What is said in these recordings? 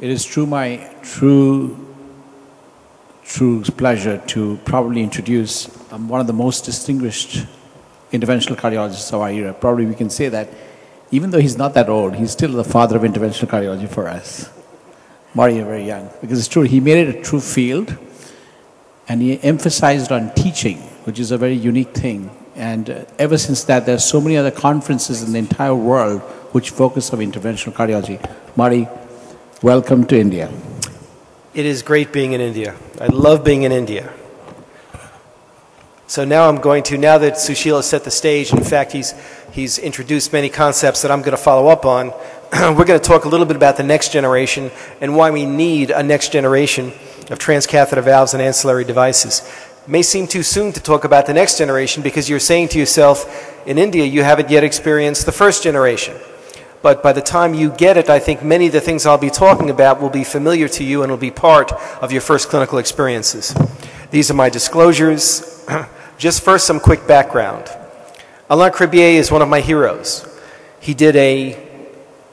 It is my true pleasure to probably introduce one of the most distinguished interventional cardiologists of our era. Probably we can say that even though he's not that old, he's still the father of interventional cardiology for us. Marty, you're very young. Because it's true, he made it a true field, and he emphasized on teaching, which is a very unique thing. And ever since that, there are so many other conferences in the entire world which focus on interventional cardiology. Marty, welcome to India. It is great being in India. I love being in India. So now I'm going to, now that Sushil has set the stage, in fact, he's introduced many concepts that I'm going to follow up on, we're going to talk a little bit about the next generation and why we need a next generation of transcatheter valves and ancillary devices. It may seem too soon to talk about the next generation because you're saying to yourself, in India, you haven't yet experienced the first generation. But by the time you get it, I think many of the things I'll be talking about will be familiar to you and will be part of your first clinical experiences. These are my disclosures. Just first, some quick background. Alain Cribier is one of my heroes. He did a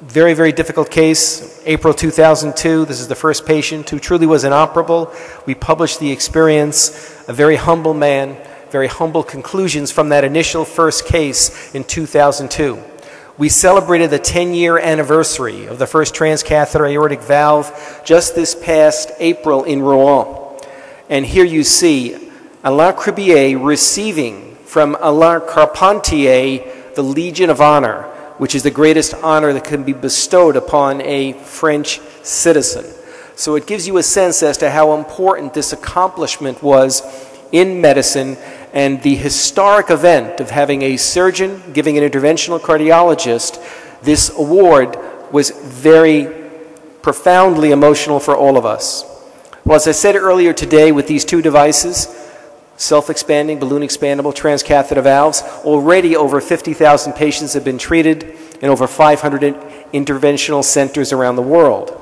very, very difficult case, April 2002. This is the first patient who truly was inoperable. We published the experience, a very humble man, very humble conclusions from that initial first case in 2002. We celebrated the 10-year anniversary of the first transcatheter aortic valve just this past April in Rouen. And here you see Alain Cribier receiving from Alain Carpentier the Legion of Honor, which is the greatest honor that can be bestowed upon a French citizen. So it gives you a sense as to how important this accomplishment was in medicine, and the historic event of having a surgeon giving an interventional cardiologist this award was very profoundly emotional for all of us. Well, as I said earlier today, with these two devices, self-expanding, balloon expandable transcatheter valves, already over 50,000 patients have been treated in over 500 interventional centers around the world.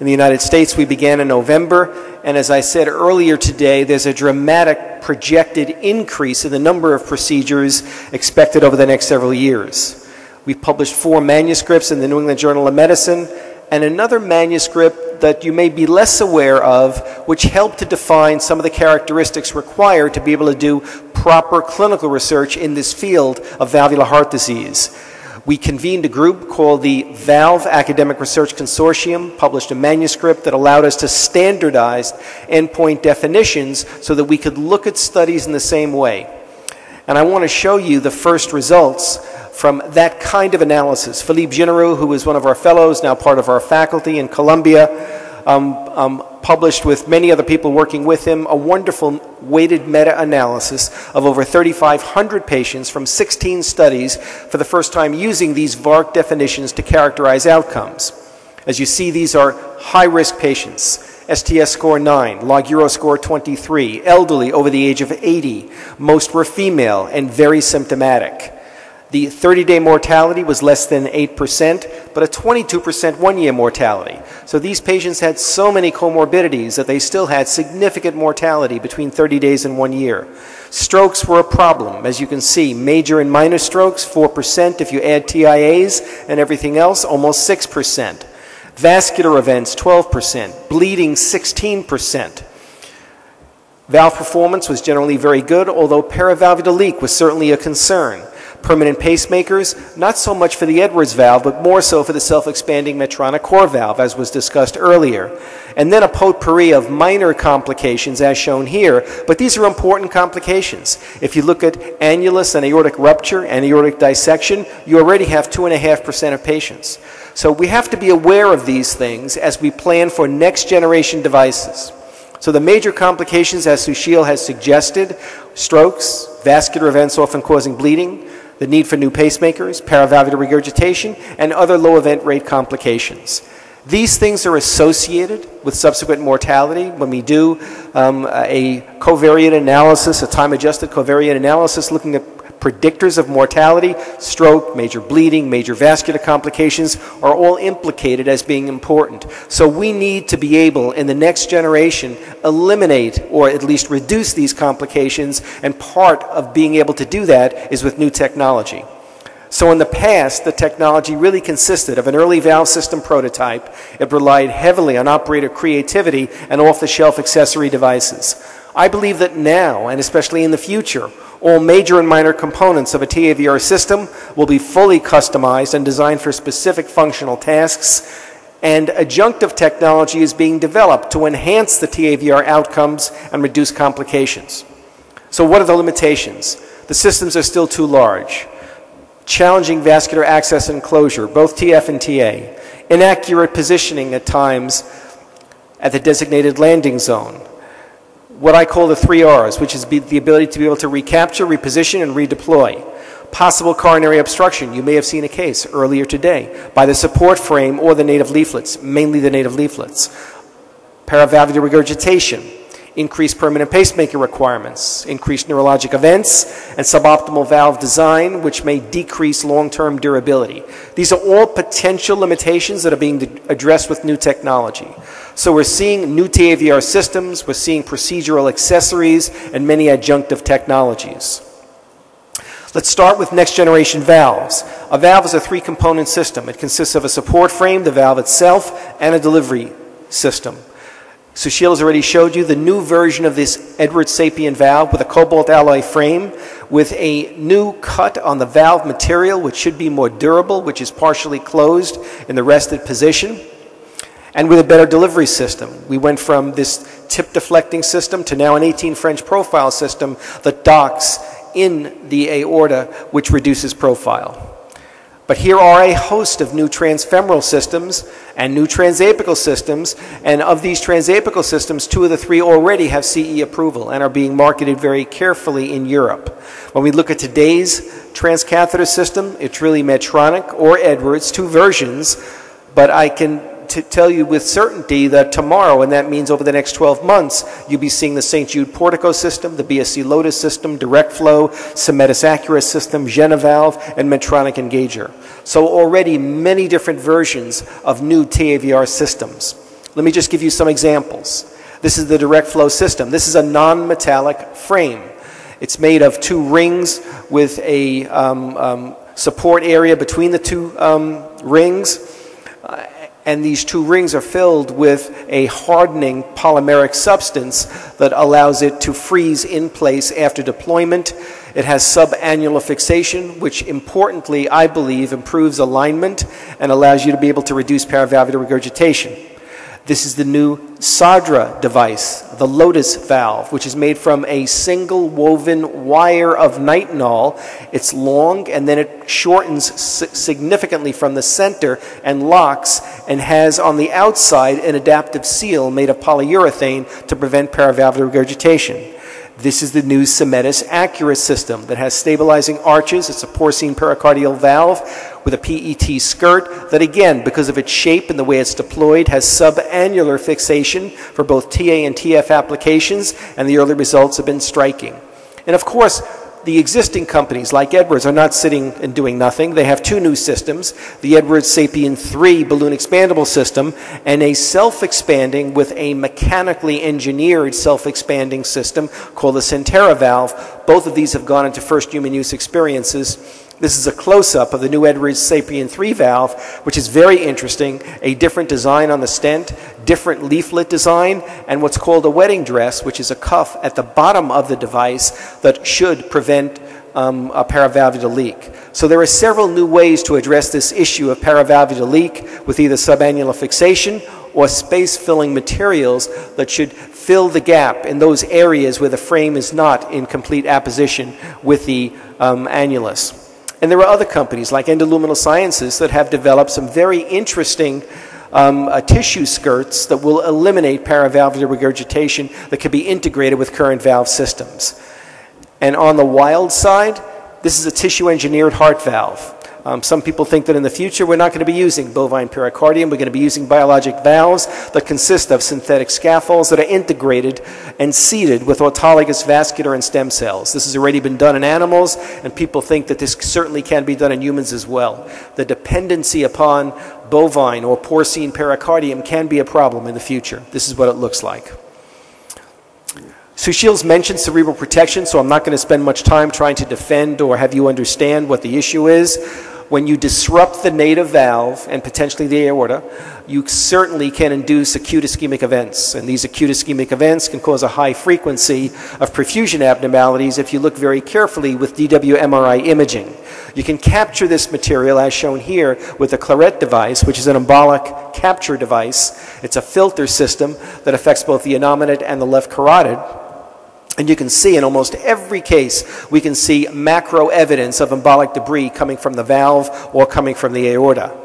In the United States, we began in November, and as I said earlier today, there's a dramatic projected increase in the number of procedures expected over the next several years. We've published 4 manuscripts in the New England Journal of Medicine, and another manuscript that you may be less aware of, which helped to define some of the characteristics required to be able to do proper clinical research in this field of valvular heart disease. We convened a group called the Valve Academic Research Consortium, published a manuscript that allowed us to standardize endpoint definitions so that we could look at studies in the same way. And I want to show you the first results from that kind of analysis. Philippe Genereux, who is one of our fellows, now part of our faculty in Columbia, published with many other people working with him a wonderful weighted meta-analysis of over 3,500 patients from 16 studies for the first time using these VARC definitions to characterize outcomes. As you see, these are high-risk patients. STS score 9, log Euro score 23, elderly over the age of 80. Most were female and very symptomatic. The 30-day mortality was less than 8%, but a 22% one-year mortality. So these patients had so many comorbidities that they still had significant mortality between 30 days and 1 year. Strokes were a problem. As you can see, major and minor strokes, 4%. If you add TIAs and everything else, almost 6%. Vascular events, 12%. Bleeding, 16%. Valve performance was generally very good, although paravalvular leak was certainly a concern. Permanent pacemakers, not so much for the Edwards valve, but more so for the self-expanding Medtronic core valve, as was discussed earlier. And then a potpourri of minor complications, as shown here, but these are important complications. If you look at annulus and aortic rupture and aortic dissection, you already have 2.5% of patients. So we have to be aware of these things as we plan for next-generation devices. So the major complications, as Sushil has suggested, strokes, vascular events often causing bleeding, the need for new pacemakers, paravalvular regurgitation, and other low event rate complications. These things are associated with subsequent mortality. When we do a covariate analysis, a time-adjusted covariate analysis looking at predictors of mortality, stroke, major bleeding, major vascular complications are all implicated as being important. So we need to be able, in the next generation, eliminate or at least reduce these complications, and part of being able to do that is with new technology. So in the past, the technology really consisted of an early valve system prototype. It relied heavily on operator creativity and off-the-shelf accessory devices. I believe that now, and especially in the future, all major and minor components of a TAVR system will be fully customized and designed for specific functional tasks, and adjunctive technology is being developed to enhance the TAVR outcomes and reduce complications. So what are the limitations? The systems are still too large. Challenging vascular access and closure, both TF and TA. Inaccurate positioning at times at the designated landing zone. What I call the 3 R's, which is the ability to be able to recapture, reposition, and redeploy. Possible coronary obstruction. You may have seen a case earlier today by the support frame or the native leaflets, mainly the native leaflets. Paravalvular regurgitation. Increased permanent pacemaker requirements, increased neurologic events, and suboptimal valve design, which may decrease long-term durability. These are all potential limitations that are being addressed with new technology. So we're seeing new TAVR systems, we're seeing procedural accessories, and many adjunctive technologies. Let's start with next-generation valves. A valve is a 3-component system. It consists of a support frame, the valve itself, and a delivery system. Sushil has already showed you the new version of this Edwards Sapien valve with a cobalt alloy frame with a new cut on the valve material, which should be more durable, which is partially closed in the rested position, and with a better delivery system. We went from this tip deflecting system to now an 18 French profile system that docks in the aorta, which reduces profile. But here are a host of new transfemoral systems and new transapical systems, and of these transapical systems, 2 of the 3 already have CE approval and are being marketed very carefully in Europe. When we look at today's transcatheter system, it's really Medtronic or Edwards, 2 versions, but I can tell you with certainty that tomorrow, and that means over the next 12 months, you'll be seeing the St. Jude Portico system, the BSC Lotus system, Direct Flow, Symetis Accurate system, Genevalve, and Medtronic Engager. So already many different versions of new TAVR systems. Let me just give you some examples. This is the Direct Flow system. This is a non-metallic frame. It's made of 2 rings with a support area between the 2 rings. And these 2 rings are filled with a hardening polymeric substance that allows it to freeze in place after deployment. It has subannular fixation, which importantly, I believe, improves alignment and allows you to be able to reduce paravalvular regurgitation. This is the new Sadra device, the Lotus valve, which is made from a single woven wire of nitinol. It's long and then it shortens significantly from the center and locks, and has on the outside an adaptive seal made of polyurethane to prevent paravalvular regurgitation. This is the new Symetis Accurate system that has stabilizing arches. It's a porcine pericardial valve with a PET skirt that, again, because of its shape and the way it's deployed, has subannular fixation for both TA and TF applications, and the early results have been striking. And of course, the existing companies like Edwards are not sitting and doing nothing. They have 2 new systems, the Edwards Sapien 3 balloon expandable system and a self-expanding with a mechanically engineered self-expanding system called the Centera valve. Both of these have gone into first human use experiences. This is a close-up of the new Edwards Sapien 3 valve, which is very interesting, a different design on the stent, different leaflet design, and what's called a wedding dress, which is a cuff at the bottom of the device that should prevent a paravalvular leak. So there are several new ways to address this issue of paravalvular leak with either subannular fixation or space-filling materials that should fill the gap in those areas where the frame is not in complete apposition with the annulus. And there are other companies like Endoluminal Sciences that have developed some very interesting tissue skirts that will eliminate paravalvular regurgitation that can be integrated with current valve systems. And on the wild side, this is a tissue-engineered heart valve. Some people think that in the future we're not going to be using bovine pericardium. We're going to be using biologic valves that consist of synthetic scaffolds that are integrated and seeded with autologous vascular and stem cells. This has already been done in animals, and people think that this certainly can be done in humans as well. The dependency upon bovine or porcine pericardium can be a problem in the future. This is what it looks like. Sushil's mentioned cerebral protection, so I'm not going to spend much time trying to defend or have you understand what the issue is. when you disrupt the native valve and potentially the aorta, you certainly can induce acute ischemic events. And these acute ischemic events can cause a high frequency of perfusion abnormalities if you look very carefully with DW-MRI imaging. You can capture this material as shown here with the Claret device, which is an embolic capture device. It's a filter system that affects both the innominate and the left carotid. And you can see in almost every case, we can see macro evidence of embolic debris coming from the valve or coming from the aorta.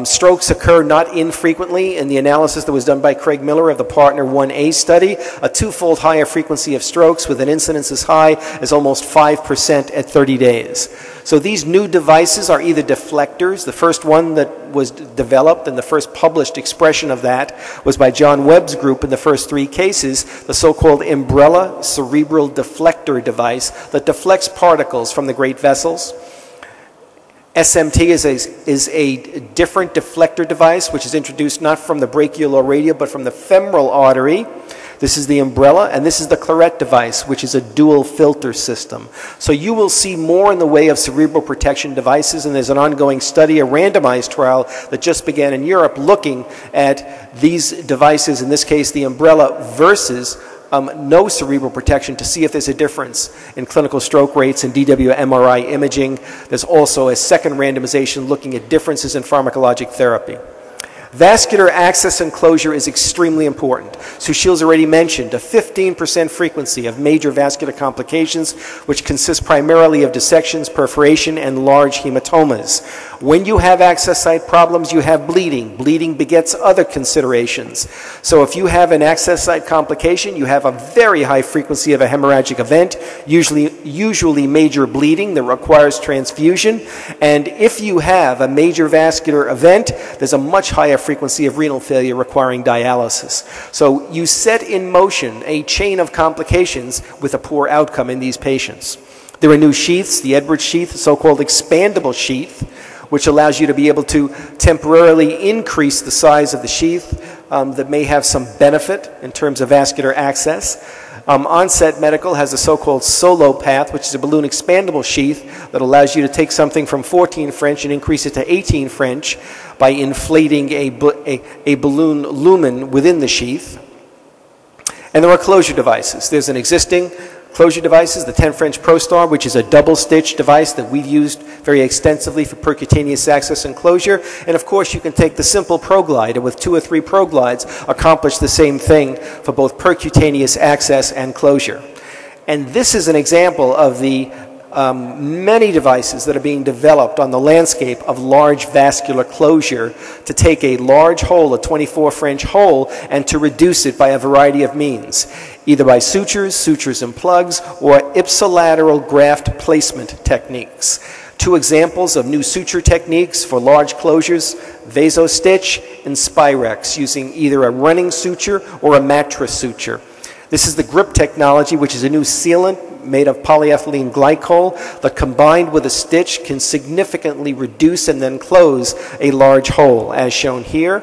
Strokes occur not infrequently. In the analysis that was done by Craig Miller of the Partner 1A study, a twofold higher frequency of strokes with an incidence as high as almost 5% at 30 days. So these new devices are either deflectors. The first one that was developed and the first published expression of that was by John Webb's group in the first 3 cases, the so-called Umbrella cerebral deflector device that deflects particles from the great vessels. SMT is a different deflector device which is introduced not from the brachial or radial but from the femoral artery. This is the Umbrella, and this is the Claret device, which is a dual filter system. So you will see more in the way of cerebral protection devices, and there's an ongoing study, a randomized trial that just began in Europe looking at these devices, in this case the Umbrella versus no cerebral protection, to see if there's a difference in clinical stroke rates and DW-MRI imaging. There's also a second randomization looking at differences in pharmacologic therapy. Vascular access and closure is extremely important. Sushil's already mentioned a 15% frequency of major vascular complications, which consists primarily of dissections, perforation, and large hematomas. When you have access site problems, you have bleeding. Bleeding begets other considerations. So if you have an access site complication, you have a very high frequency of a hemorrhagic event, usually major bleeding that requires transfusion. And if you have a major vascular event, there's a much higher frequency of renal failure requiring dialysis. So you set in motion a chain of complications with a poor outcome in these patients. There are new sheaths, the Edwards sheath, the so-called expandable sheath, which allows you to be able to temporarily increase the size of the sheath that may have some benefit in terms of vascular access. Onset Medical has a so-called solo path, which is a balloon expandable sheath that allows you to take something from 14 French and increase it to 18 French by inflating a balloon lumen within the sheath. And there are closure devices. There's an existing closure devices, the 10 French ProStar, which is a double stitch device that we've used very extensively for percutaneous access and closure. And of course you can take the simple ProGlide, and with 2 or 3 ProGlides accomplish the same thing for both percutaneous access and closure. And this is an example of the many devices that are being developed on the landscape of large vascular closure to take a large hole, a 24 French hole, and to reduce it by a variety of means, either by sutures and plugs, or ipsilateral graft placement techniques. 2 examples of new suture techniques for large closures: vasostitch and Spirex, using either a running suture or a mattress suture. This is the grip technology, which is a new sealant made of polyethylene glycol that, combined with a stitch, can significantly reduce and then close a large hole, as shown here.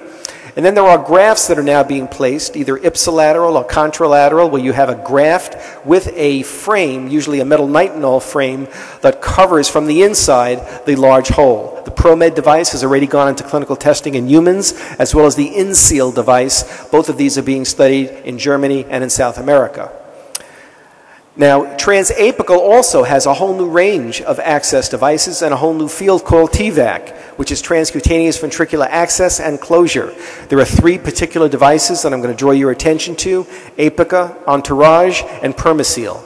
And then there are grafts that are now being placed, either ipsilateral or contralateral, where you have a graft with a frame, usually a metal nitinol frame, that covers from the inside the large hole. The ProMed device has already gone into clinical testing in humans, as well as the InSeal device. Both of these are being studied in Germany and in South America. Now, Transapical also has a whole new range of access devices and a whole new field called TVAC, which is transcutaneous ventricular access and closure. There are 3 particular devices that I'm going to draw your attention to: Apica, Entourage, and Permaseal.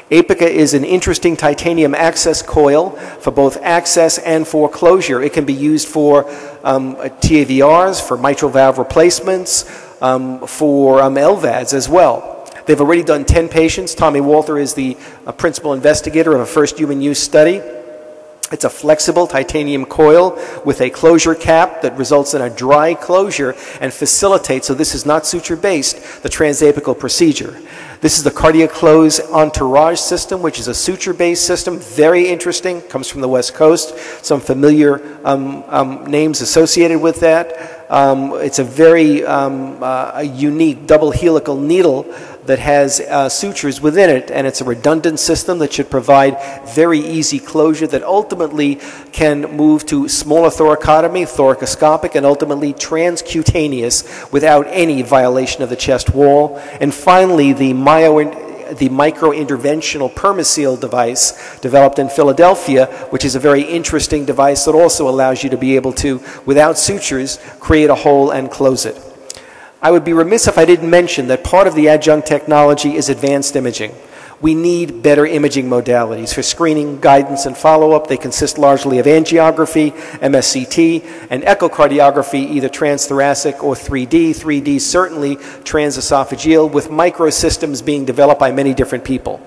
Apica is an interesting titanium access coil for both access and for closure. It can be used for TAVRs, for mitral valve replacements, for LVADs as well. They've already done 10 patients. Tommy Walter is the principal investigator of a first human use study. It's a flexible titanium coil with a closure cap that results in a dry closure and facilitates, so this is not suture-based, the transapical procedure. This is the Cardiac Close Entourage system, which is a suture-based system, very interesting, comes from the West Coast, some familiar names associated with that. It's a very a unique double helical needle that has sutures within it, and it's a redundant system that should provide very easy closure that ultimately can move to smaller thoracotomy, thoracoscopic, and ultimately transcutaneous without any violation of the chest wall. And finally, the micro-interventional permaseal device developed in Philadelphia, which is a very interesting device that also allows you to be able to, without sutures, create a hole and close it. I would be remiss if I didn't mention that part of the adjunct technology is advanced imaging. We need better imaging modalities for screening, guidance, and follow-up. They consist largely of angiography, MSCT, and echocardiography, either transthoracic or 3D. 3D certainly transesophageal, with microsystems being developed by many different people.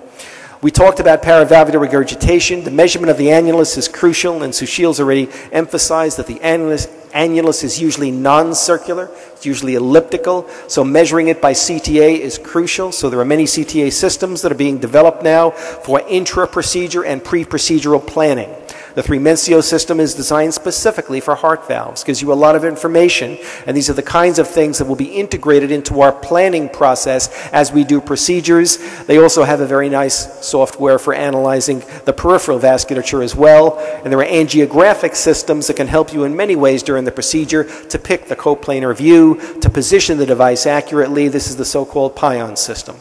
We talked about paravalvular regurgitation. The measurement of the annulus is crucial, and Sushil's already emphasized that the annulus is usually non-circular, it's usually elliptical, so measuring it by CTA is crucial. So there are many CTA systems that are being developed now for intra-procedure and pre-procedural planning. The 3-Mencio system is designed specifically for heart valves, gives you a lot of information, and these are the kinds of things that will be integrated into our planning process as we do procedures. They also have a very nice software for analyzing the peripheral vasculature as well, and there are angiographic systems that can help you in many ways during the procedure to pick the coplanar view, to position the device accurately. This is the so-called PION system.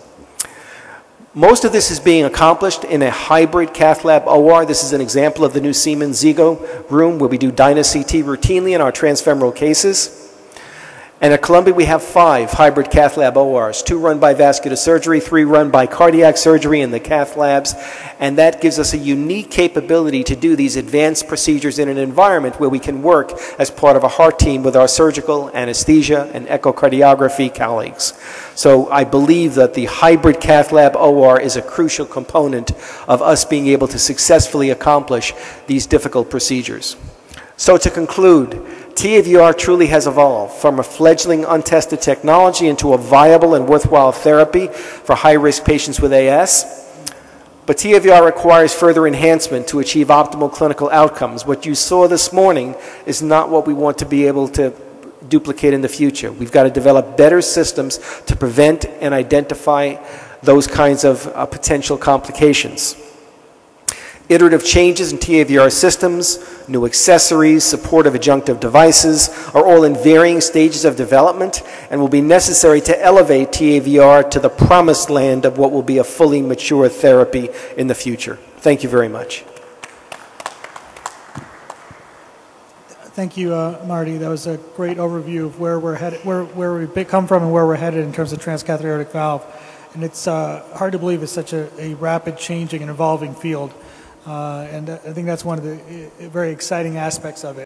Most of this is being accomplished in a hybrid cath lab OR. This is an example of the new Siemens Zigo room where we do Dyna-CT routinely in our transfemoral cases. And at Columbia we have 5 hybrid cath lab ORs, 2 run by vascular surgery, 3 run by cardiac surgery in the cath labs, and that gives us a unique capability to do these advanced procedures in an environment where we can work as part of a heart team with our surgical, anesthesia, and echocardiography colleagues. So I believe that the hybrid cath lab OR is a crucial component of us being able to successfully accomplish these difficult procedures. So to conclude, TAVR truly has evolved from a fledgling untested technology into a viable and worthwhile therapy for high-risk patients with AS. But TAVR requires further enhancement to achieve optimal clinical outcomes. What you saw this morning is not what we want to be able to duplicate in the future. We've got to develop better systems to prevent and identify those kinds of potential complications. Iterative changes in TAVR systems, new accessories, support of adjunctive devices are all in varying stages of development and will be necessary to elevate TAVR to the promised land of what will be a fully mature therapy in the future. Thank you very much. Thank you, Marty. That was a great overview of where we're headed, where we've come from and where we're headed in terms of transcatheter aortic valve. And it's hard to believe it's such a rapid changing and evolving field. And I think that's one of the very exciting aspects of it.